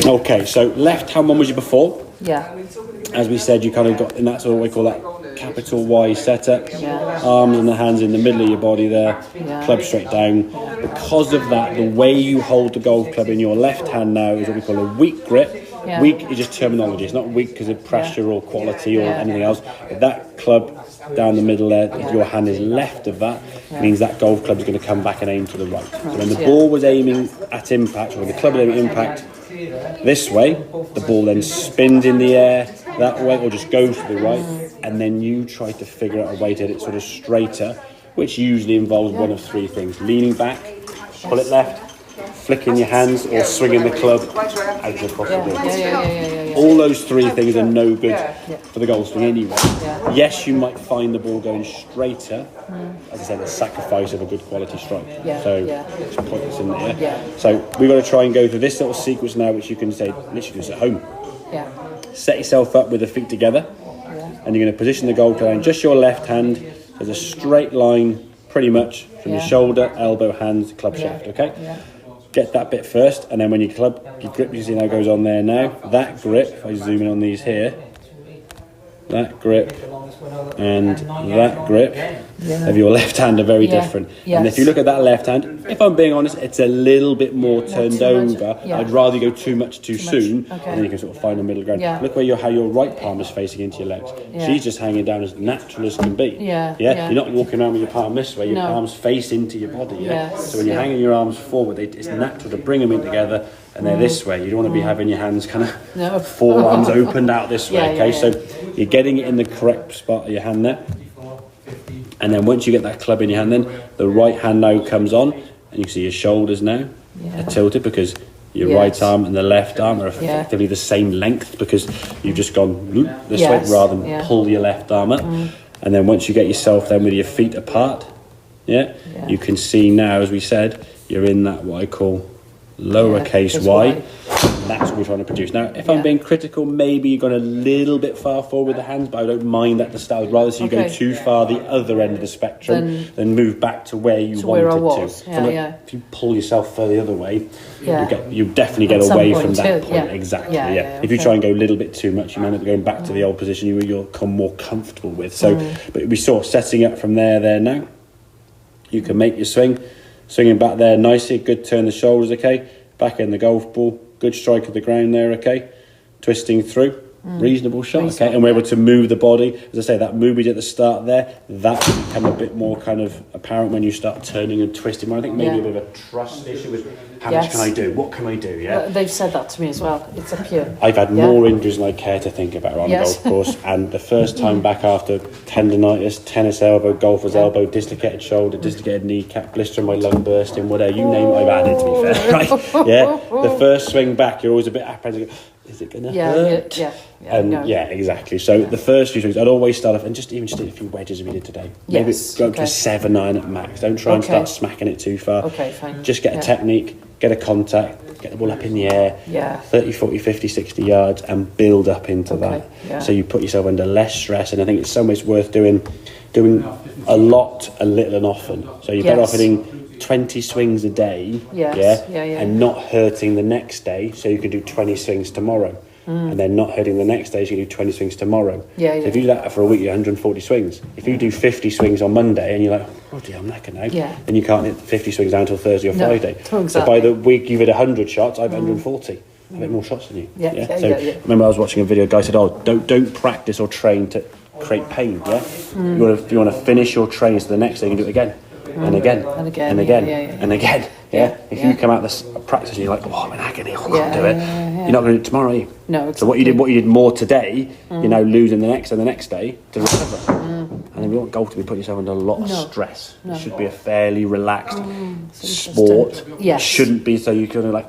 Okay, so left hand one was you before. Yeah. As we said, you kind of got in that sort of, we call that capital Y setup. Yeah. Arms and the hands in the middle of your body there, Yeah. club straight down. Because of that, the way you hold the golf club in your left hand now is what we call a weak grip. Yeah. Weak is just terminology. It's not weak because of pressure or quality or anything else. But that club down the middle there, your hand is left of that, means that golf club is going to come back and aim to the right. So when the ball was aiming at impact, or the club was aiming at impact this way, the ball then spins in the air that way, or just goes to the right, and then you try to figure out a way to hit it sort of straighter, which usually involves one of three things: leaning back, pull it left, flicking your hands, or swinging the club out across the board. All those three things are no good for the golf swing anyway. Yes, you might find the ball going straighter, as I said, a sacrifice of a good quality strike. So it's pointless in there. So we've got to try and go through this little sequence now, which you can say literally just at home. Set yourself up with the feet together, and you're going to position the golf club in just your left hand. There's a straight line pretty much from your shoulder, elbow, hands, club shaft, okay? Get that bit first, and then when your grip, you see now goes on there now. That grip, if I zoom in on these here, that grip and that grip of your left hand are very different. And if you look at that left hand, if I'm being honest, it's a little bit more turned over. I'd rather you go too much too soon, and then you can sort of find a middle ground. Look where how your right palm is facing into your legs. She's just hanging down as natural as can be. You're not walking around with your palm this way. Your palms face into your body. So when you're hanging your arms forward, it's natural to bring them in together. And they're this way. You don't want to be having your hands kind of forearms opened out this way. Okay, so you're getting it in the correct spot of your hand there. And then once you get that club in your hand, then the right hand now comes on, and you can see your shoulders now are tilted because your right arm and the left arm are effectively the same length because you've just gone this way rather than pull your left arm up. And then once you get yourself then with your feet apart, you can see now, as we said, you're in that what I call lowercase y. That's what we're trying to produce. Now, if I'm being critical, maybe you've gone a little bit far forward with the hands, but I don't mind that the style. I'd rather see you go too far the other end of the spectrum than move back to where you wanted to. If you pull yourself further the other way, you definitely get away from that point. Exactly. If you try and go a little bit too much, you might end up going back to the old position you'll become more comfortable with. So, but we saw setting up from there now. You can make your swinging back there nicely. Good turn the shoulders. Okay, back in the golf ball. Good strike of the ground there, okay? Twisting through, reasonable shot, okay? And we're able to move the body. As I say, that movement at the start there, that will become a bit more kind of apparent when you start turning and twisting. I think maybe a bit of a trust issue with how much can I do? What can I do, They've said that to me as well. It's a pure... I've had more injuries than I care to think about on the golf course. And the first time back after tendonitis, tennis elbow, golfer's elbow, dislocated shoulder, dislocated kneecap, blister in my lung bursting, whatever, you name it, I've had it, to be fair, right? The first swing back, you're always a bit apprehensive. Is it going to hurt? Exactly. So the first few swings, I'd always start off and just hit a few wedges as we did today. Maybe go up to a 7-9 at max. Don't try and start smacking it too far. Okay, fine. Just get a technique, get a contact, get the ball up in the air, 30, 40, 50, 60 yards, and build up into that. So you put yourself under less stress, and I think it's so much worth doing a lot, a little, and often. So you're better off hitting 20 swings a day, and not hurting the next day, so you can do 20 swings tomorrow. And then not hurting the next day, so you can do 20 swings tomorrow. So if you do that for a week, you're 140 swings. If you do 50 swings on Monday and you're like, oh dear, I'm knackered now, then you can't hit 50 swings down until Thursday or Friday. Exactly. So by the week you've hit 100 shots, I've 140. I've hit more shots than you. Remember I was watching a video, a guy said, don't practice or train to create pain, If you want to finish your training, so the next day you can do it again. And again, and again, and again, and again. If you come out this practice and you're like, oh, I'm in agony, I can't do it. You're not going to do it tomorrow, are you? No. Exactly. So what you did more today, you're now losing the next and the next day to recover. And then we want golf to be putting yourself under a lot of stress. It should be a fairly relaxed sport. It shouldn't be so you kind of like.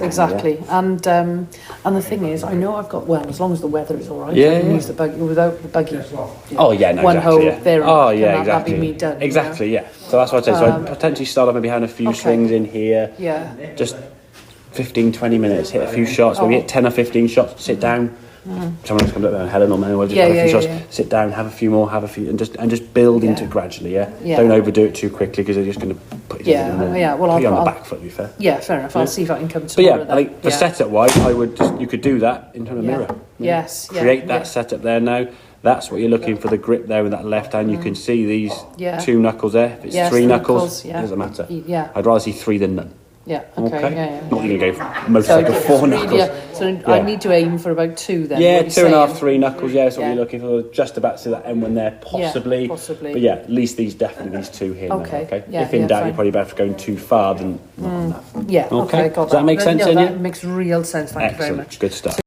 Exactly. And the thing is, I know I've got as long as the weather is all right. I can use the buggy without the buggy. One hole there. That'd be me done. Exactly. So that's what I'd say. So I'd potentially start off maybe having a few swings in here. Just 15, 20 minutes, hit a few shots, maybe hit 10 or 15 shots, sit down. Someone else comes up there, Helen or Manuel, just have a few shots, sit down, have a few more, and just build into it gradually, Don't overdo it too quickly because they're just going to put you on the back foot, to be fair. Yeah, fair enough. I'll see if I can come tomorrow. But I think for setup-wise, you could do that in front of a mirror. Yes. Create that setup there now. That's what you're looking for, the grip there with that left hand. You can see these 2 knuckles there. If it's 3 knuckles, it doesn't matter. I'd rather see 3 than none. Yeah, okay. Not even going for motorcycle 4 knuckles. So I need to aim for about 2 then. Yeah, 2.5, 3 knuckles, that's what you're looking for. Just about to that end one there, possibly. But at least these 2 here. Okay. If in doubt, you're probably better going too far than not enough. Yeah, okay, got that. Does that make sense? That makes real sense, thank you very much. Good stuff.